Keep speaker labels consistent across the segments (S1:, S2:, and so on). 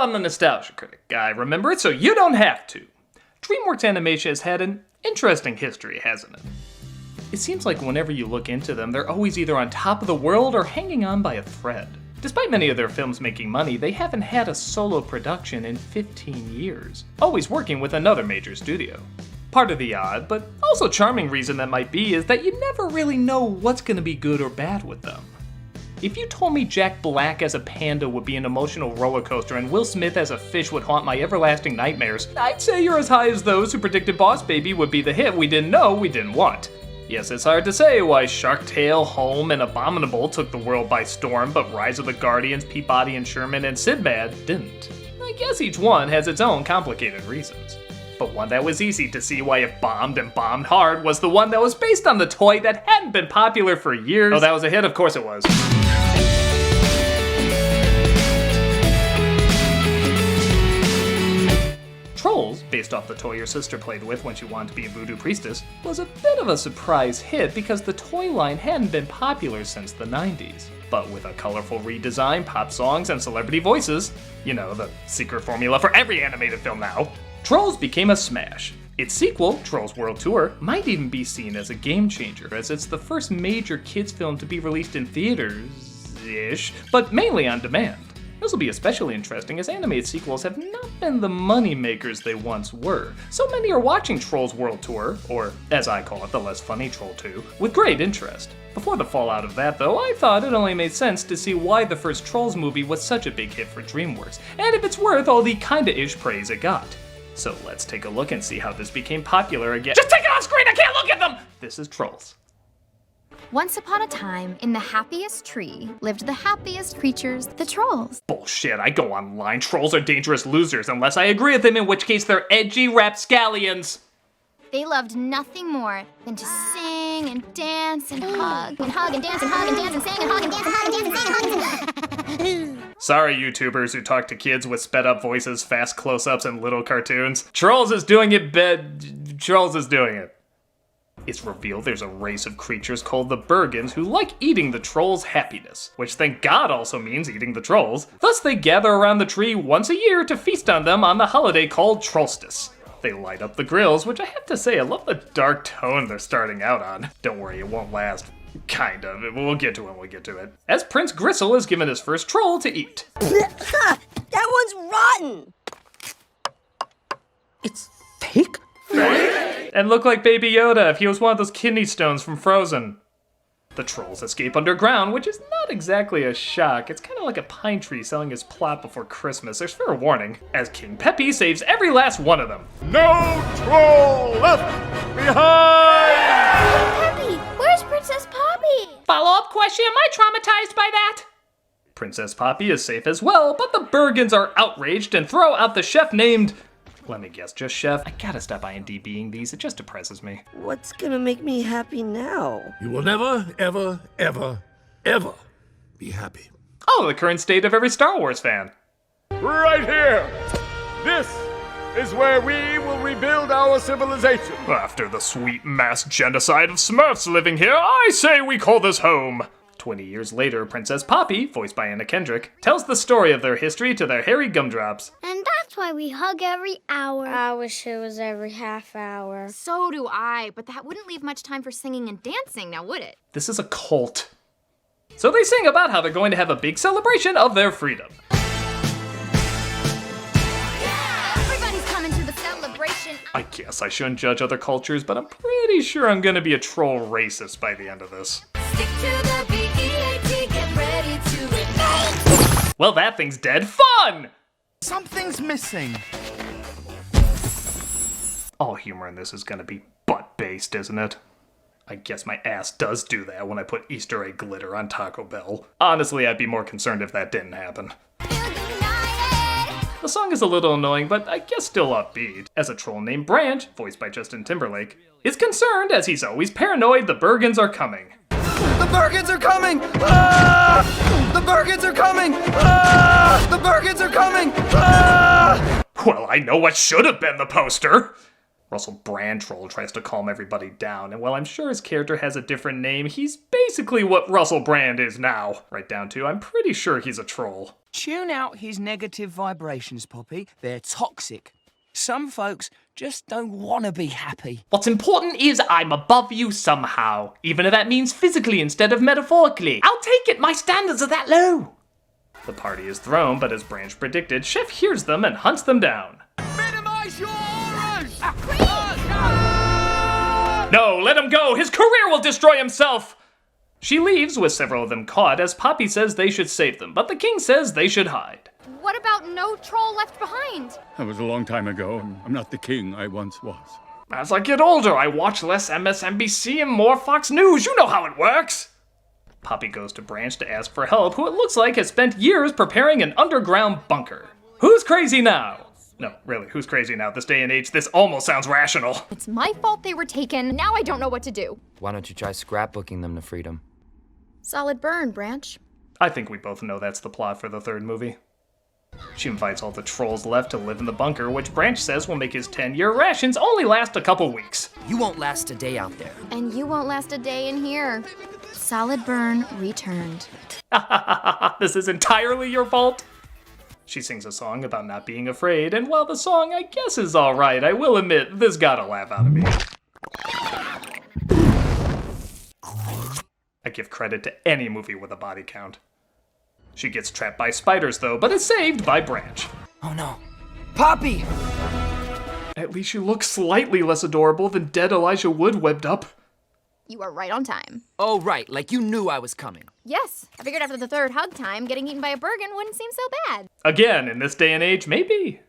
S1: I'm the nostalgia critic. I remember it so you don't have to. DreamWorks Animation has had an interesting history, hasn't it? It seems like whenever you look into them, they're always either on top of the world or hanging on by a thread. Despite many of their films making money, they haven't had a solo production in 15 years, always working with another major studio. Part of the odd, but also charming reason that might be is that you never really know what's going to be good or bad with them. If you told me Jack Black as a panda would be an emotional roller coaster and Will Smith as a fish would haunt my everlasting nightmares, I'd say you're as high as those who predicted Boss Baby would be the hit we didn't know we didn't want. Yes, it's hard to say why Shark Tale, Home, and Abominable took the world by storm, but Rise of the Guardians, Peabody and Sherman, and Sinbad didn't. I guess each one has its own complicated reasons. But one that was easy to see why it bombed and bombed hard was the one that was based on the toy that hadn't been popular for years. Oh, that was a hit? Of course it was. Trolls, based off the toy your sister played with when she wanted to be a voodoo priestess, was a bit of a surprise hit because the toy line hadn't been popular since the 90s. But with a colorful redesign, pop songs, and celebrity voices, you know, the secret formula for every animated film now, Trolls became a smash. Its sequel, Trolls World Tour, might even be seen as a game changer, as it's the first major kids film to be released in theaters-ish, but mainly on demand. This will be especially interesting as animated sequels have not been the money makers they once were. So many are watching Trolls World Tour, or as I call it, the less funny Troll 2, with great interest. Before the fallout of that though, I thought it only made sense to see why the first Trolls movie was such a big hit for DreamWorks, and if it's worth all the kinda-ish praise it got. So let's take a look and see how this became popular again. Just take it off screen, I can't look at them! This is Trolls.
S2: Once upon a time, in the happiest tree, lived the happiest creatures, the trolls.
S1: Bullshit, I go online. Trolls are dangerous losers unless I agree with them, in which case they're edgy rapscallions.
S2: They loved nothing more than to sing and dance and hug and hug and dance and hug and dance and sing and hug and dance and hug and dance and sing and hug and dance.
S1: Sorry, YouTubers who talk to kids with sped up voices, fast close-ups, and little cartoons. Trolls is doing it, Trolls is doing it. It's revealed there's a race of creatures called the Bergens who like eating the trolls' happiness, which thank God also means eating the trolls. Thus they gather around the tree once a year to feast on them on the holiday called Trollstice. They light up the grills, which I have to say, I love the dark tone they're starting out on. Don't worry, it won't last. Kind of. We'll get to it. As Prince Gristle is given his first troll to eat.
S3: That one's rotten! It's fake?
S1: And look like Baby Yoda if he was one of those kidney stones from Frozen. The trolls escape underground, which is not exactly a shock. It's kind of like a pine tree selling his plot before Christmas. There's fair warning, as King Peppy saves every last one of them.
S4: No troll left behind!
S2: Peppy, where's Princess Poppy?
S1: Follow-up question, am I traumatized by that? Princess Poppy is safe as well, but the Bergens are outraged and throw out the chef named... Let me guess, just Chef? I gotta stop IMDb'ing these, it just depresses me.
S3: What's gonna make me happy now?
S4: You will never, ever, ever, ever be happy.
S1: Oh, the current state of every Star Wars fan.
S4: Right here! This is where we will rebuild our civilization.
S1: After the sweet mass genocide of Smurfs living here, I say we call this home. 20 years later, Princess Poppy, voiced by Anna Kendrick, tells the story of their history to their hairy gumdrops.
S5: And that's why we hug every hour.
S6: I wish it was every half hour.
S2: So do I, but that wouldn't leave much time for singing and dancing, now would it?
S1: This is a cult. So they sing about how they're going to have a big celebration of their freedom.
S2: Everybody's coming to the celebration.
S1: I guess I shouldn't judge other cultures, but I'm pretty sure I'm gonna be a troll racist by the end of this.
S2: Stick to the BEAT, get ready to ignite.
S1: Well, that thing's dead. Fun!
S7: Something's missing.
S1: All humor in this is gonna be butt-based, isn't it? I guess my ass does do that when I put Easter egg glitter on Taco Bell. Honestly, I'd be more concerned if that didn't happen. The song is a little annoying, but I guess still upbeat, as a troll named Branch, voiced by Justin Timberlake, is concerned as he's always paranoid the Bergens are coming.
S7: The Bergens are coming! Ah! The Bergens are coming! Ah! The Bergens are coming! Ah!
S1: Well, I know what should have been the poster! Russell Brand Troll tries to calm everybody down, and while I'm sure his character has a different name, he's basically what Russell Brand is now. Right down to, I'm pretty sure he's a troll.
S8: Tune out his negative vibrations, Poppy. They're toxic. Some folks just don't want to be happy.
S1: What's important is I'm above you somehow, even if that means physically instead of metaphorically. I'll take it, my standards are that low. The party is thrown, but as Branch predicted, Chef hears them and hunts them down.
S4: Minimize your auras!
S1: No, let him go! His career will destroy himself! She leaves with several of them caught as Poppy says they should save them, but the king says they should hide.
S2: What about no troll left behind?
S4: That was a long time ago. I'm not the king I once was.
S1: As I get older, I watch less MSNBC and more Fox News. You know how it works! Poppy goes to Branch to ask for help, who it looks like has spent years preparing an underground bunker. Who's crazy now? No, really, who's crazy now? This day and age, this almost sounds rational.
S2: It's my fault they were taken. Now I don't know what to do.
S7: Why don't you try scrapbooking them to freedom?
S2: Solid burn, Branch.
S1: I think we both know that's the plot for the third movie. She invites all the trolls left to live in the bunker, which Branch says will make his 10-year rations only last a couple weeks.
S7: You won't last a day out there.
S2: And you won't last a day in here. Solid burn returned.
S1: This is entirely your fault? She sings a song about not being afraid, and while the song I guess is alright, I will admit this got a laugh out of me. I give credit to any movie with a body count. She gets trapped by spiders though, but is saved by Branch.
S7: Oh no. Poppy!
S1: At least you look slightly less adorable than dead Elijah Wood webbed up.
S2: You are right on time.
S7: Oh right, like you knew I was coming.
S2: Yes, I figured after the third hug time, getting eaten by a Bergen wouldn't seem so bad.
S1: Again, in this day and age, maybe.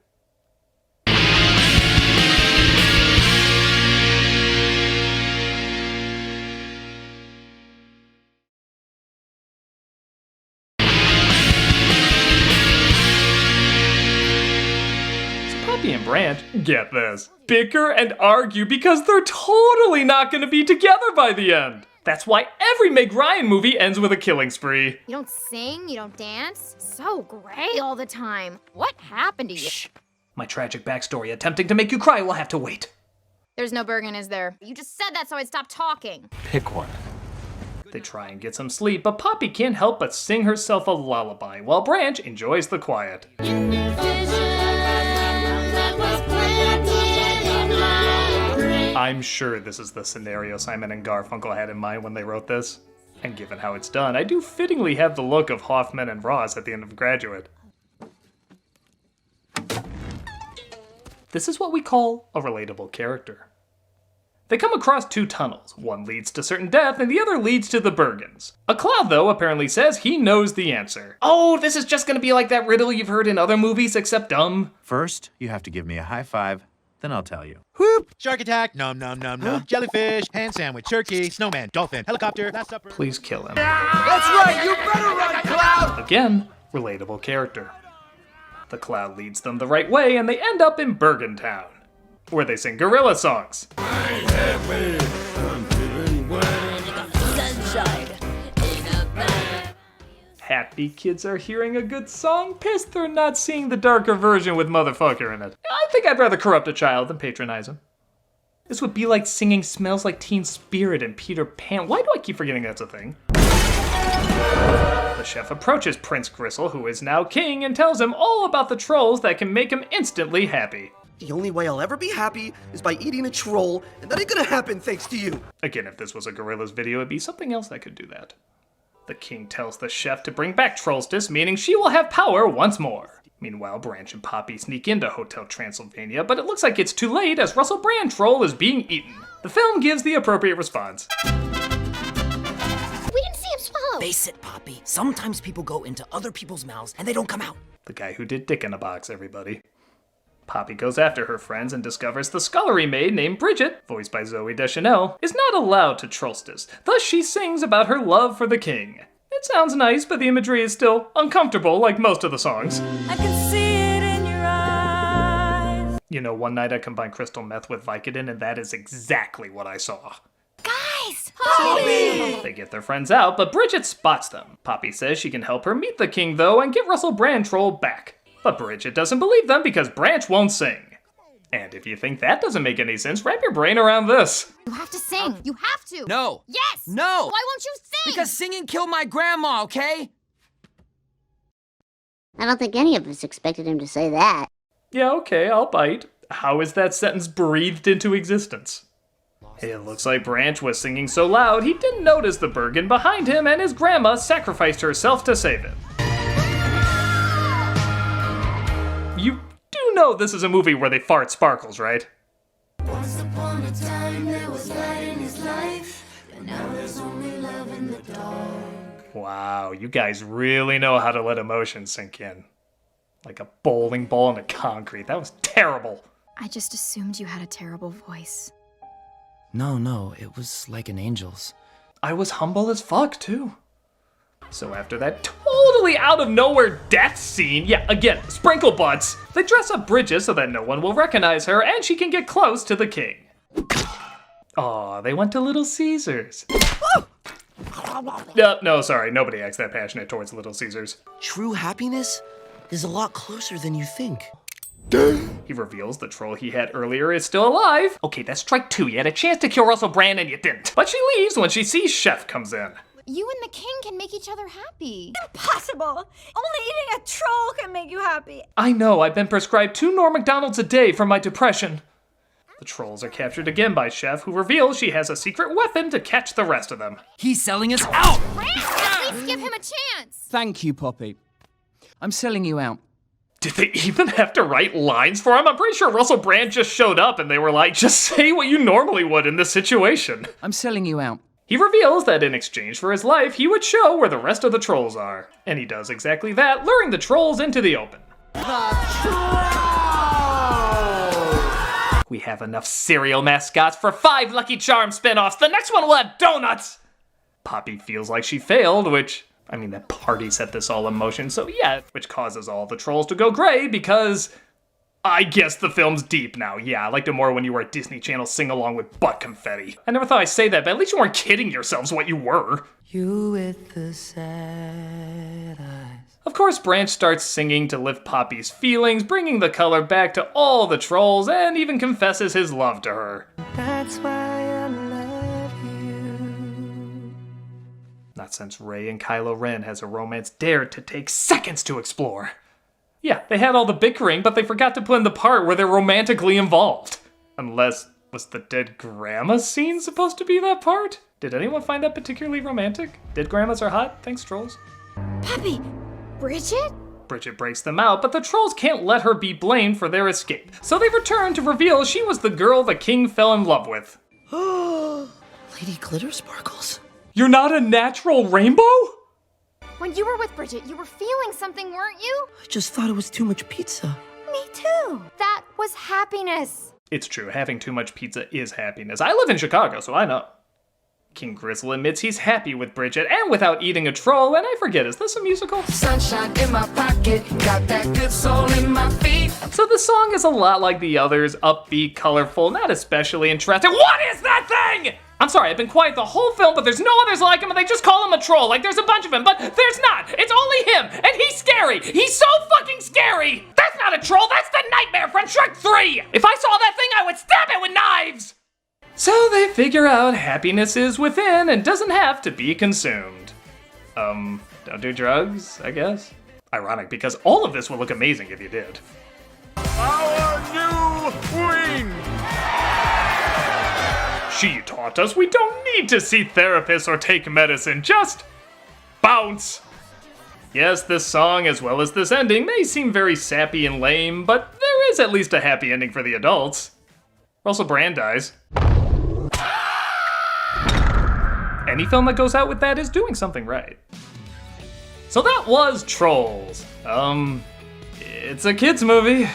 S1: Poppy and Branch, get this, bicker and argue because they're totally not gonna be together by the end. That's why every Meg Ryan movie ends with a killing spree.
S2: You don't sing, you don't dance. So gray all the time. What happened to you?
S1: Shh. My tragic backstory attempting to make you cry will have to wait.
S2: There's no Bergen, is there? You just said that so I'd stop talking.
S7: Pick one.
S1: They try and get some sleep, but Poppy can't help but sing herself a lullaby while Branch enjoys the quiet. I'm sure this is the scenario Simon and Garfunkel had in mind when they wrote this. And given how it's done, I do fittingly have the look of Hoffman and Ross at the end of Graduate. This is what we call a relatable character. They come across two tunnels. One leads to certain death, and the other leads to the Bergens. A cloud, though, apparently says he knows the answer. Oh, this is just gonna be like that riddle you've heard in other movies, except dumb.
S9: First, you have to give me a high five, then I'll tell you.
S10: Whoop! Shark attack, nom nom nom nom. Jellyfish, ham sandwich, turkey, snowman, dolphin, helicopter, last supper.
S1: Please kill him.
S8: That's right, you better run, Cloud!
S1: Again, relatable character. The cloud leads them the right way, and they end up in Bergen Town, where they sing gorilla songs. Happy kids are hearing a good song, pissed they're not seeing the darker version with motherfucker in it. I think I'd rather corrupt a child than patronize him. This would be like singing Smells Like Teen Spirit and Peter Pan. Why do I keep forgetting that's a thing? The chef approaches Prince Gristle, who is now king, and tells him all about the trolls that can make him instantly happy.
S3: The only way I'll ever be happy is by eating a troll, and that ain't gonna happen thanks to you.
S1: Again, if this was a Gorillaz video, it'd be something else that could do that. The king tells the chef to bring back Trollstis, meaning she will have power once more. Meanwhile, Branch and Poppy sneak into Hotel Transylvania, but it looks like it's too late as Russell Brand Troll is being eaten. The film gives the appropriate response.
S2: We didn't see him swallow.
S7: Face it, Poppy. Sometimes people go into other people's mouths and they don't come out.
S1: The guy who did Dick in a Box, everybody. Poppy goes after her friends and discovers the scullery maid named Bridget, voiced by Zooey Deschanel, is not allowed to Trollstis. Thus she sings about her love for the king. It sounds nice, but the imagery is still uncomfortable like most of the songs.
S11: I can see it in your eyes.
S1: You know, one night I combined crystal meth with Vicodin, and that is exactly what I saw.
S2: Guys!
S1: Poppy! They get their friends out, but Bridget spots them. Poppy says she can help her meet the king, though, and get Russell Brand Troll back. But Bridget doesn't believe them because Branch won't sing. And if you think that doesn't make any sense, wrap your brain around this.
S2: You have to sing. You have to.
S8: No.
S2: Yes.
S8: No.
S2: Why won't you sing?
S8: Because singing killed my grandma, okay?
S12: I don't think any of us expected him to say that.
S1: Yeah, okay, I'll bite. How is that sentence breathed into existence? It looks like Branch was singing so loud he didn't notice the Bergen behind him, and his grandma sacrificed herself to save him. You do know this is a movie where they fart sparkles, right?
S11: Once upon a time there was light in his life, and now there's only love in the dark.
S1: Wow, you guys really know how to let emotions sink in. Like a bowling ball into concrete. That was terrible.
S13: I just assumed you had a terrible voice.
S7: No, it was like an angel's.
S1: I was humble as fuck, too. So after that totally out of nowhere death scene, yeah, again, sprinkle butts, they dress up Bridget so that no one will recognize her and she can get close to the king. Aw, they went to Little Caesars. No, sorry, nobody acts that passionate towards Little Caesars.
S3: True happiness is a lot closer than you think.
S1: He reveals the troll he had earlier is still alive. Okay, that's strike 2. You had a chance to kill Russell Brand and you didn't. But she leaves when she sees Chef comes in.
S2: You and the king can make each other happy.
S11: Impossible! Only eating a troll can make you happy.
S1: I know, I've been prescribed 2 Norm McDonald's a day for my depression. The trolls are captured again by Chef, who reveals she has a secret weapon to catch the rest of them.
S8: He's selling us out!
S2: Branch, at least give him a chance.
S8: Thank you, Poppy. I'm selling you out.
S1: Did they even have to write lines for him? I'm pretty sure Russell Brand just showed up and they were like, just say what you normally would in this situation.
S8: I'm selling you out.
S1: He reveals that in exchange for his life, he would show where the rest of the trolls are. And he does exactly that, luring the trolls into the open. We have enough cereal mascots for 5 Lucky Charms spin-offs. The next one will have donuts! Poppy feels like she failed, which, I mean, that party set this all in motion, so yeah, which causes all the trolls to go gray because I guess the film's deep now. Yeah, I liked it more when you were at Disney Channel sing-along with butt confetti. I never thought I'd say that, but at least you weren't kidding yourselves what you were.
S11: You with the sad eyes.
S1: Of course, Branch starts singing to lift Poppy's feelings, bringing the color back to all the trolls, and even confesses his love to her.
S11: That's why I love you.
S1: Not since Rey and Kylo Ren has a romance dared to take seconds to explore. Yeah, they had all the bickering, but they forgot to put in the part where they're romantically involved. Unless, was the dead grandma scene supposed to be that part? Did anyone find that particularly romantic? Dead grandmas are hot? Thanks, trolls.
S2: Poppy, Bridget?
S1: Bridget breaks them out, but the trolls can't let her be blamed for their escape. So they return to reveal she was the girl the king fell in love with.
S3: Lady Glitter Sparkles?
S1: You're not a natural rainbow?
S2: When you were with Bridget, you were feeling something, weren't you?
S3: I just thought it was too much pizza.
S2: Me too. That was happiness.
S1: It's true, having too much pizza is happiness. I live in Chicago, so I know. King Grizzle admits he's happy with Bridget and without eating a troll, and I forget, is this a musical?
S11: Sunshine in my pocket, got that good soul in my feet.
S1: So the song is a lot like the others, upbeat, colorful, not especially interesting. What is that thing? I'm sorry, I've been quiet the whole film, but there's no others like him, and they just call him a troll. Like, there's a bunch of them, but there's not. It's only him, and he's scary. He's so fucking scary. That's not a troll, that's the nightmare from Shrek 3. If I saw that thing, I would stab it with knives. So they figure out happiness is within and doesn't have to be consumed. Don't do drugs, I guess. Ironic, because all of this would look amazing if you did.
S4: Our new queen!
S1: She taught us we don't need to see therapists or take medicine, just bounce. Yes, this song, as well as this ending, may seem very sappy and lame, but there is at least a happy ending for the adults. Russell Brand dies. Any film that goes out with that is doing something right. So that was Trolls. It's a kids movie.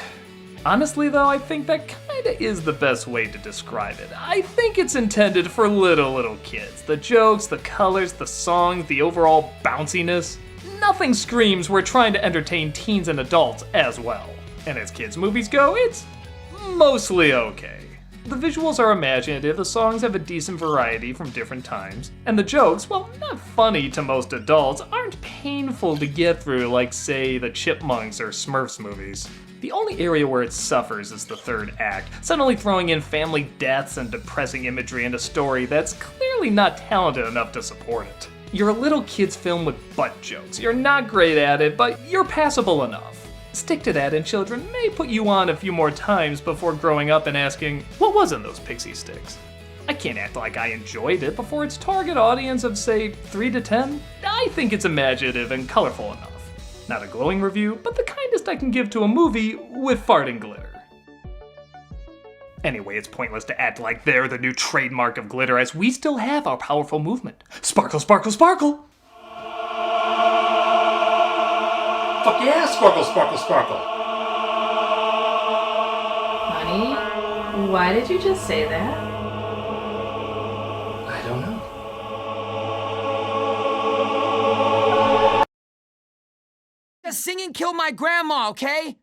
S1: Honestly though, I think that kinda is the best way to describe it. I think it's intended for little kids. The jokes, the colors, the songs, the overall bounciness. Nothing screams we're trying to entertain teens and adults as well. And as kids movies go, it's mostly okay. The visuals are imaginative, the songs have a decent variety from different times, and the jokes, while not funny to most adults, aren't painful to get through like, say, the Chipmunks or Smurfs movies. The only area where it suffers is the third act, suddenly throwing in family deaths and depressing imagery in a story that's clearly not talented enough to support it. You're a little kid's film with butt jokes. You're not great at it, but you're passable enough. Stick to that and children may put you on a few more times before growing up and asking, what was in those pixie sticks? I can't act like I enjoyed it before its target audience of, say, 3 to 10. I think it's imaginative and colorful enough. Not a glowing review, but the kindest I can give to a movie with fart and glitter. Anyway, it's pointless to act like they're the new trademark of glitter, as we still have our powerful movement. Sparkle, sparkle, sparkle!
S14: Fuck yeah, sparkle, sparkle, sparkle!
S15: Honey, why did you just say that?
S14: I don't know.
S8: The singing killed my grandma, okay?